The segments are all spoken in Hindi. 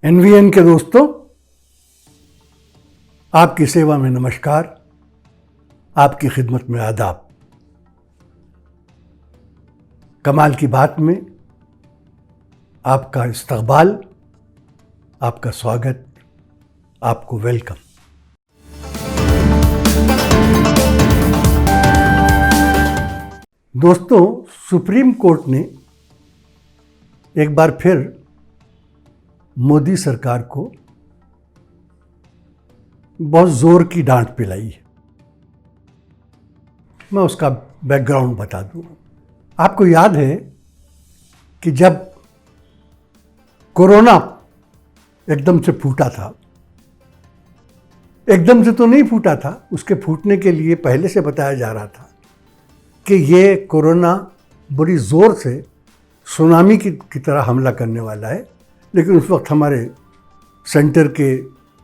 एनवीएन के दोस्तों, आपकी सेवा में नमस्कार, आपकी खिदमत में आदाब। कमाल की बात में आपका इस्तकबाल, आपका स्वागत, आपको वेलकम। दोस्तों, सुप्रीम कोर्ट ने एक बार फिर मोदी सरकार को बहुत जोर की डांट पिलाई है। मैं उसका बैकग्राउंड बता दूं। आपको याद है कि जब कोरोना एकदम से फूटा था, एकदम से तो नहीं फूटा था, उसके फूटने के लिए पहले से बताया जा रहा था कि ये कोरोना बड़ी जोर से सुनामी की तरह हमला करने वाला है। लेकिन उस वक्त हमारे सेंटर के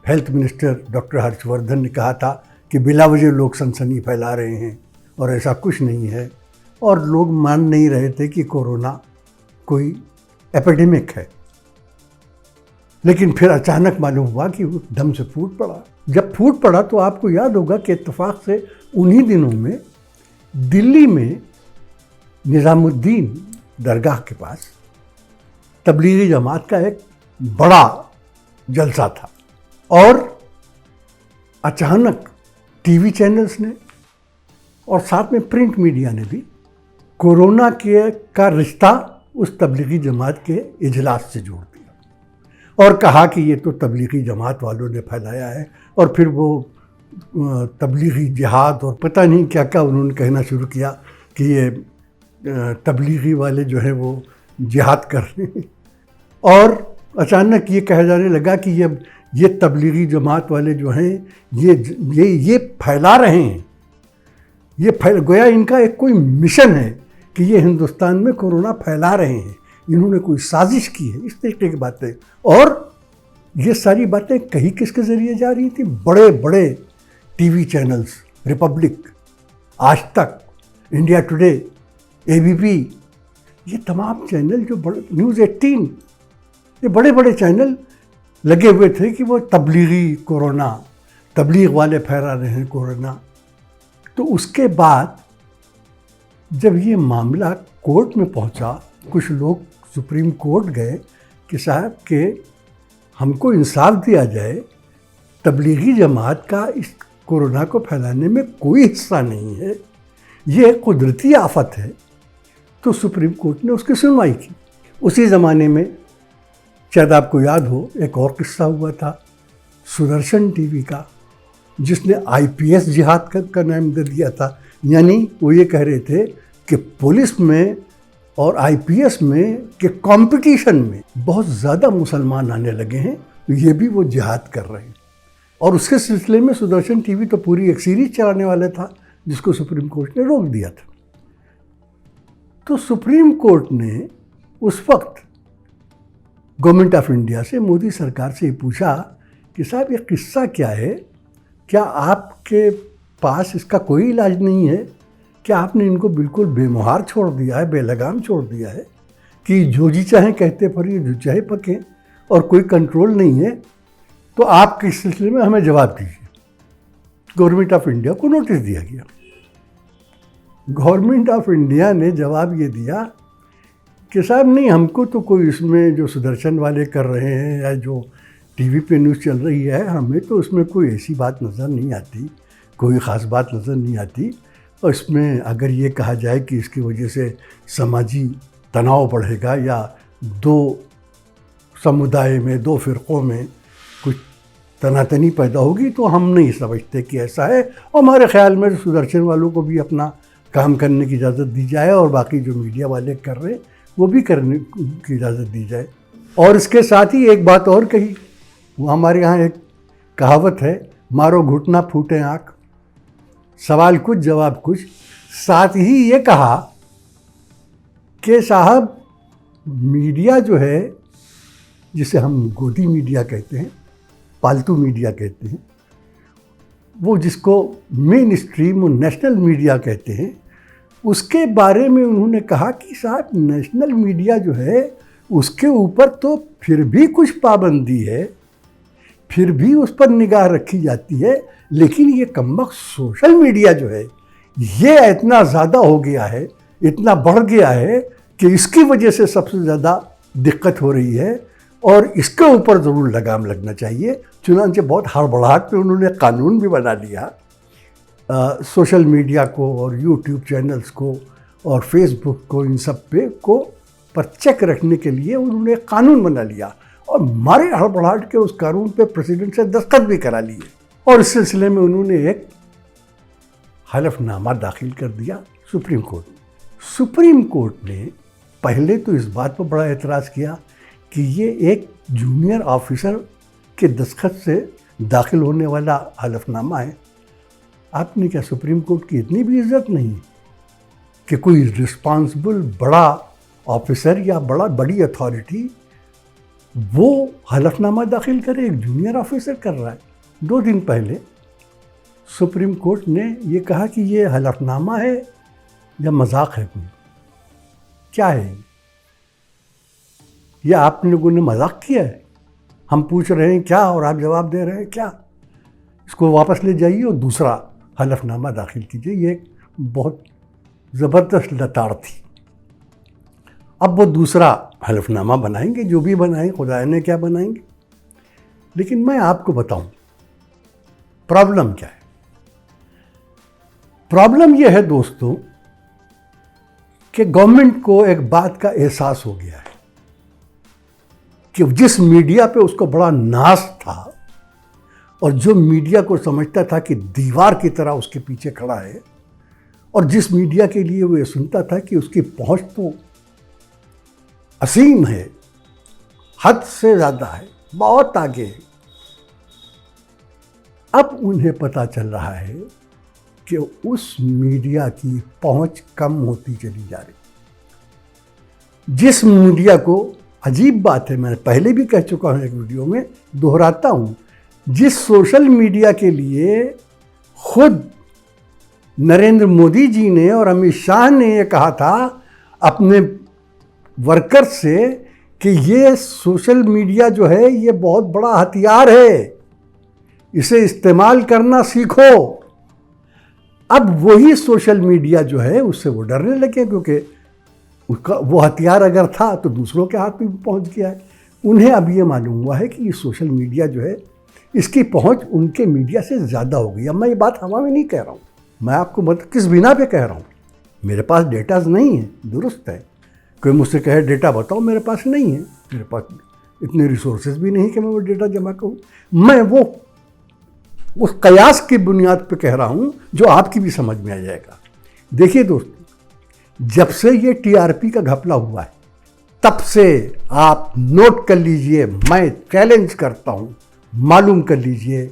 हेल्थ मिनिस्टर डॉक्टर हर्षवर्धन ने कहा था कि बिला वजह लोग सनसनी फैला रहे हैं और ऐसा कुछ नहीं है, और लोग मान नहीं रहे थे कि कोरोना कोई एपिडेमिक है। लेकिन फिर अचानक मालूम हुआ कि वो दम से फूट पड़ा। जब फूट पड़ा तो आपको याद होगा कि इत्तेफाक से उन्हीं दिनों में दिल्ली में निज़ामुद्दीन दरगाह के पास तबलीगी जमात का एक बड़ा जलसा था, और अचानक टीवी चैनल्स ने और साथ में प्रिंट मीडिया ने भी कोरोना का रिश्ता उस तबलीगी जमात के इजलास से जोड़ दिया और कहा कि ये तो तबलीगी जमात वालों ने फैलाया है। और फिर वो तबलीगी जिहाद और पता नहीं क्या क्या उन्होंने कहना शुरू किया कि ये तबलीगी वाले जो है वो जिहाद कर रहे हैं। और अचानक ये कहा जाने लगा कि ये तबलीगी जमात वाले जो हैं ये फैला रहे हैं, गोया इनका एक कोई मिशन है कि ये हिंदुस्तान में कोरोना फैला रहे हैं, इन्होंने कोई साजिश की है, इस तरीके की बातें। और ये सारी बातें कहीं किसके ज़रिए जा रही थी? बड़े बड़े टीवी चैनल्स, रिपब्लिक, आज तक, इंडिया टुडे, एबीपी, ये तमाम चैनल जो बड़े, न्यूज़ 18, ये बड़े बड़े चैनल लगे हुए थे कि वो तबलीगी कोरोना, तबलीग वाले फैला रहे हैं कोरोना। तो उसके बाद जब ये मामला कोर्ट में पहुंचा, कुछ लोग सुप्रीम कोर्ट गए कि साहब के हमको इंसाफ दिया जाए, तबलीगी जमात का इस कोरोना को फैलाने में कोई हिस्सा नहीं है, ये कुदरती आफत है। तो सुप्रीम कोर्ट ने उसकी सुनवाई की। उसी ज़माने में शायद आपको याद हो, एक और किस्सा हुआ था सुदर्शन टीवी का, जिसने आईपीएस जिहाद का नाम दे दिया था। यानी वो ये कह रहे थे कि पुलिस में और आईपीएस में के कंपटीशन में बहुत ज़्यादा मुसलमान आने लगे हैं, तो ये भी वो जिहाद कर रहे हैं। और उसके सिलसिले में सुदर्शन टीवी तो पूरी एक सीरीज चलाने वाला था, जिसको सुप्रीम कोर्ट ने रोक दिया था। तो सुप्रीम कोर्ट ने उस वक्त गवर्नमेंट ऑफ इंडिया से, मोदी सरकार से ये पूछा कि साहब ये किस्सा क्या है, क्या आपके पास इसका कोई इलाज नहीं है? क्या आपने इनको बिल्कुल बेमुहार छोड़ दिया है, बेलगाम छोड़ दिया है कि जो जी चाहें कहते फिरिए, जो चाहे पकें, और कोई कंट्रोल नहीं है? तो आप इस सिलसिले में हमें जवाब दीजिए। गवर्नमेंट ऑफ इंडिया को नोटिस दिया गया। गवर्नमेंट ऑफ इंडिया ने जवाब ये दिया कि साहब नहीं, हमको तो कोई इसमें जो सुदर्शन वाले कर रहे हैं या जो टीवी पे न्यूज़ चल रही है, हमें तो उसमें कोई ऐसी बात नज़र नहीं आती, कोई ख़ास बात नज़र नहीं आती। और इसमें अगर ये कहा जाए कि इसकी वजह से समाजी तनाव बढ़ेगा या दो समुदाय में, दो फ़िरक़ों में कुछ तनातनी पैदा होगी, तो हम नहीं समझते कि ऐसा है। और हमारे ख़्याल में सुदर्शन वालों को भी अपना काम करने की इजाज़त दी जाए और बाकी जो मीडिया वाले कर रहे हैं वो भी करने की इजाज़त दी जाए। और इसके साथ ही एक बात और कही, वो हमारे यहाँ एक कहावत है, मारो घुटना फूटे आँख, सवाल कुछ जवाब कुछ। साथ ही ये कहा कि साहब मीडिया जो है, जिसे हम गोदी मीडिया कहते हैं, पालतू मीडिया कहते हैं, वो जिसको मेन स्ट्रीम और नेशनल मीडिया कहते हैं, उसके बारे में उन्होंने कहा कि साहब नेशनल मीडिया जो है उसके ऊपर तो फिर भी कुछ पाबंदी है, फिर भी उस पर निगाह रखी जाती है, लेकिन ये कमबख्त सोशल मीडिया जो है ये इतना ज़्यादा हो गया है, इतना बढ़ गया है कि इसकी वजह से सबसे ज़्यादा दिक्कत हो रही है और इसके ऊपर ज़रूर लगाम लगना चाहिए। चुनांचे बहुत हड़बड़ाहट में उन्होंने कानून भी बना लिया सोशल मीडिया को और यूट्यूब चैनल्स को और फेसबुक को, इन सब पे को पर चेक रखने के लिए उन्होंने कानून बना लिया और मारे हड़बड़ाहट के उस कानून पे प्रेसिडेंट से दस्तखत भी करा लिए और इस सिलसिले में उन्होंने एक हलफनामा दाखिल कर दिया सुप्रीम कोर्ट में। सुप्रीम कोर्ट ने पहले तो इस बात पर बड़ा एतराज़ किया कि ये एक जूनियर ऑफिसर के दस्तखत से दाखिल होने वाला हलफनामा है। आपने क्या सुप्रीम कोर्ट की इतनी भी इज्जत नहीं कि कोई रिस्पॉन्सिबल बड़ा ऑफिसर या बड़ी अथॉरिटी वो हलफनामा दाखिल करे? एक जूनियर ऑफिसर कर रहा है। 2 दिन पहले सुप्रीम कोर्ट ने ये कहा कि ये हलफनामा है या मजाक है, कोई क्या है ये? आप लोगों ने मजाक किया है? हम पूछ रहे हैं क्या और आप जवाब दे रहे हैं क्या? इसको वापस ले जाइए और दूसरा हलफनामा दाखिल कीजिए। ये बहुत ज़बरदस्त लताड़ थी। अब वो दूसरा हलफनामा बनाएंगे, जो भी बनाएंगे, खुदा ने क्या बनाएंगे। लेकिन मैं आपको बताऊं प्रॉब्लम क्या है। प्रॉब्लम ये है दोस्तों कि गवर्नमेंट को एक बात का एहसास हो गया है कि जिस मीडिया पे उसको बड़ा नाज था और जो मीडिया को समझता था कि दीवार की तरह उसके पीछे खड़ा है और जिस मीडिया के लिए वो ये सुनता था कि उसकी पहुंच तो असीम है, हद से ज़्यादा है, बहुत आगे है, अब उन्हें पता चल रहा है कि उस मीडिया की पहुंच कम होती चली जा रही। जिस मीडिया को, अजीब बात है, मैंने पहले भी कह चुका हूं एक वीडियो में, दोहराता हूं, जिस सोशल मीडिया के लिए खुद नरेंद्र मोदी जी ने और अमित शाह ने ये कहा था अपने वर्कर से कि ये सोशल मीडिया जो है ये बहुत बड़ा हथियार है, इसे इस्तेमाल करना सीखो। अब वही सोशल मीडिया जो है उससे वो डरने लगे क्योंकि उसका वो हथियार अगर था तो दूसरों के हाथ में भी पहुंच गया है। उन्हें अब ये मालूम हुआ है कि ये सोशल मीडिया जो है इसकी पहुंच उनके मीडिया से ज़्यादा हो गई। अब मैं ये बात हवा में नहीं कह रहा हूँ, मैं आपको किस बिना पे कह रहा हूँ। मेरे पास डेटाज नहीं है, दुरुस्त है। कोई मुझसे कहे डेटा बताओ, मेरे पास नहीं है, मेरे पास इतने रिसोर्सेज भी नहीं कि मैं वो डेटा जमा करूँ। मैं वो उस कयास की बुनियाद पे कह रहा हूँ जो आपकी भी समझ में आ जाएगा। देखिए दोस्तों, जब से ये टीआरपी का घपला हुआ है तब से आप नोट कर लीजिए, मैं चैलेंज करता हूँ, मालूम कर लीजिए,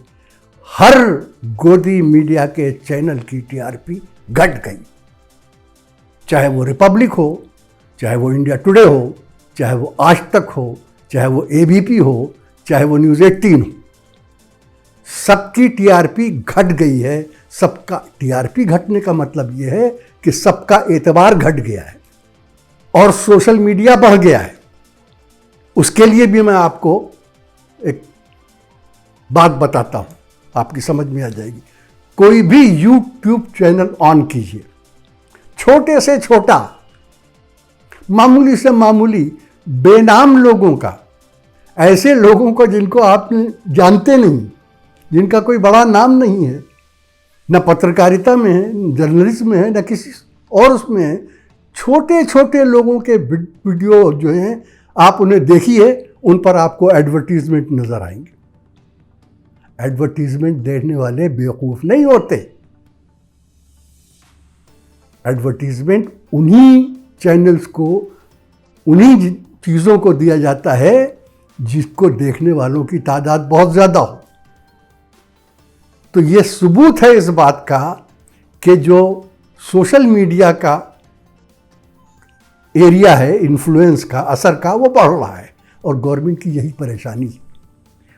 हर गोदी मीडिया के चैनल की टीआरपी घट गई। चाहे वो रिपब्लिक हो, चाहे वो इंडिया टुडे हो, चाहे वो आज तक हो, चाहे वो एबीपी हो, चाहे वो न्यूज़ 18 हो, सबकी टीआरपी घट गई है। सबका टीआरपी घटने का मतलब ये है कि सबका एतबार घट गया है और सोशल मीडिया बढ़ गया है। उसके लिए भी मैं आपको एक बात बताता हूं, आपकी समझ में आ जाएगी। कोई भी यूट्यूब चैनल ऑन कीजिए, छोटे से छोटा, मामूली से मामूली, बेनाम लोगों का, ऐसे लोगों को जिनको आप जानते नहीं, जिनका कोई बड़ा नाम नहीं है, न पत्रकारिता में है, न जर्नलिज्म में है, न किसी और उसमें है, छोटे छोटे लोगों के वीडियो जो हैं आप उन्हें देखिए, उन पर आपको एडवर्टीजमेंट नजर आएंगे। एडवर्टीजमेंट देखने वाले बेवकूफ़ नहीं होते। एडवर्टीजमेंट उन्हीं चैनल्स को, उन्हीं चीज़ों को दिया जाता है जिसको देखने वालों की तादाद बहुत ज़्यादा हो। तो ये सबूत है इस बात का कि जो सोशल मीडिया का एरिया है, इन्फ्लुएंस का, असर का, वो बढ़ रहा है और गवर्नमेंट की यही परेशानी है।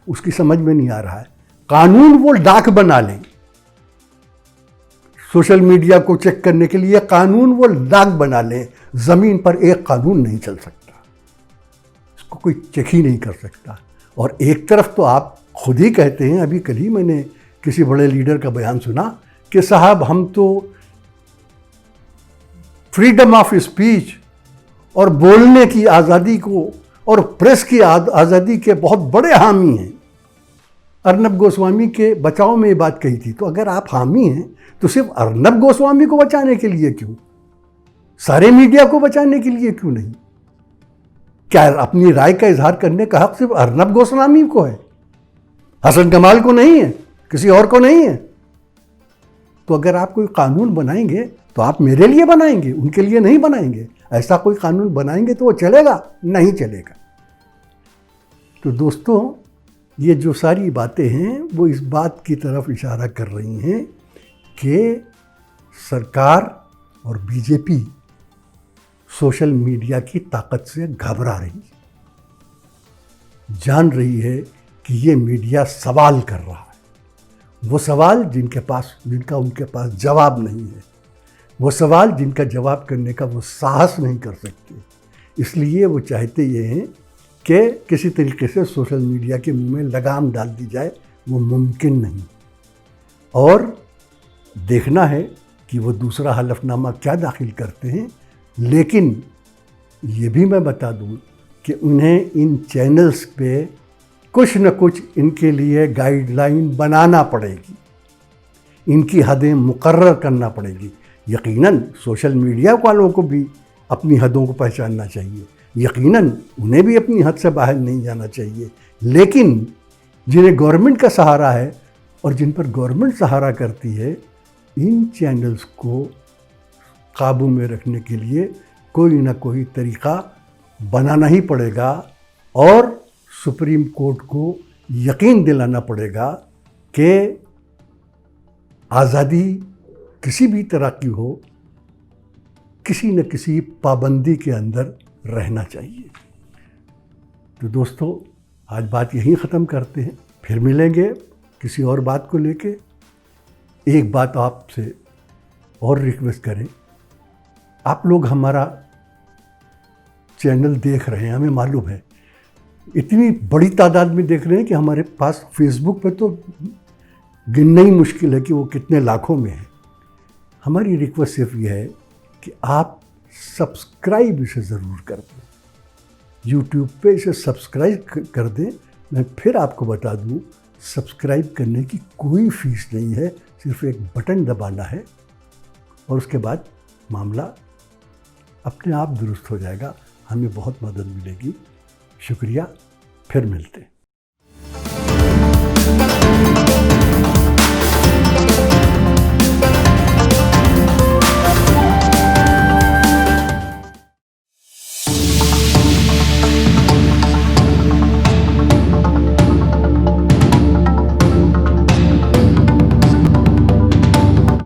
उसकी समझ में नहीं आ रहा है। कानून वो डाक बना लें, सोशल मीडिया को चेक करने के लिए कानून वो डाक बना लें, ज़मीन पर एक कानून नहीं चल सकता। उसको कोई चेक ही नहीं कर सकता। और एक तरफ तो आप खुद ही कहते हैं, अभी कल ही मैंने किसी बड़े लीडर का बयान सुना कि साहब हम तो फ्रीडम ऑफ स्पीच और बोलने की आज़ादी को और प्रेस की आज़ादी के बहुत बड़े हामी हैं। अर्नब गोस्वामी के बचाव में ये बात कही थी। तो अगर आप हामी हैं तो सिर्फ अर्नब गोस्वामी को बचाने के लिए क्यों, सारे मीडिया को बचाने के लिए क्यों नहीं? क्या अपनी राय का इजहार करने का हक सिर्फ अर्नब गोस्वामी को है, हसन कमाल को नहीं है, किसी और को नहीं है? तो अगर आप कोई कानून बनाएंगे तो आप मेरे लिए बनाएंगे, उनके लिए नहीं बनाएंगे। ऐसा कोई कानून बनाएंगे तो वो चलेगा? नहीं चलेगा। तो दोस्तों, ये जो सारी बातें हैं वो इस बात की तरफ इशारा कर रही हैं कि सरकार और बीजेपी सोशल मीडिया की ताकत से घबरा रही है, जान रही है कि ये मीडिया सवाल कर रहा है। वो सवाल जिनका उनके पास जवाब नहीं है, वो सवाल जिनका जवाब करने का वो साहस नहीं कर सकते। इसलिए वो चाहते ये हैं कि किसी तरीके से सोशल मीडिया के मुंह में लगाम डाल दी जाए। वो मुमकिन नहीं। और देखना है कि वो दूसरा हलफनामा क्या दाखिल करते हैं। लेकिन ये भी मैं बता दूं कि उन्हें इन चैनल्स पे कुछ न कुछ इनके लिए गाइडलाइन बनाना पड़ेगी, इनकी हदें मुकर्रर करना पड़ेगी। यकीनन सोशल मीडिया वालों को भी अपनी हदों को पहचानना चाहिए, यकीनन उन्हें भी अपनी हद से बाहर नहीं जाना चाहिए। लेकिन जिन्हें गवर्नमेंट का सहारा है और जिन पर गवर्नमेंट सहारा करती है, इन चैनल्स को काबू में रखने के लिए कोई ना कोई तरीका बनाना ही पड़ेगा। और सुप्रीम कोर्ट को यकीन दिलाना पड़ेगा कि आज़ादी किसी भी तरह की हो, किसी न किसी पाबंदी के अंदर रहना चाहिए। तो दोस्तों, आज बात यहीं ख़त्म करते हैं, फिर मिलेंगे किसी और बात को लेके। एक बात आपसे और रिक्वेस्ट करें, आप लोग हमारा चैनल देख रहे हैं, हमें मालूम है, इतनी बड़ी तादाद में देख रहे हैं कि हमारे पास फेसबुक पे तो गिनना ही मुश्किल है कि वो कितने लाखों में है। हमारी रिक्वेस्ट सिर्फ ये है कि आप सब्सक्राइब इसे ज़रूर कर दें, यूट्यूब पे इसे सब्सक्राइब कर दें। मैं फिर आपको बता दूं, सब्सक्राइब करने की कोई फ़ीस नहीं है, सिर्फ एक बटन दबाना है और उसके बाद मामला अपने आप दुरुस्त हो जाएगा। हमें बहुत मदद मिलेगी। शुक्रिया, फिर मिलते हैं।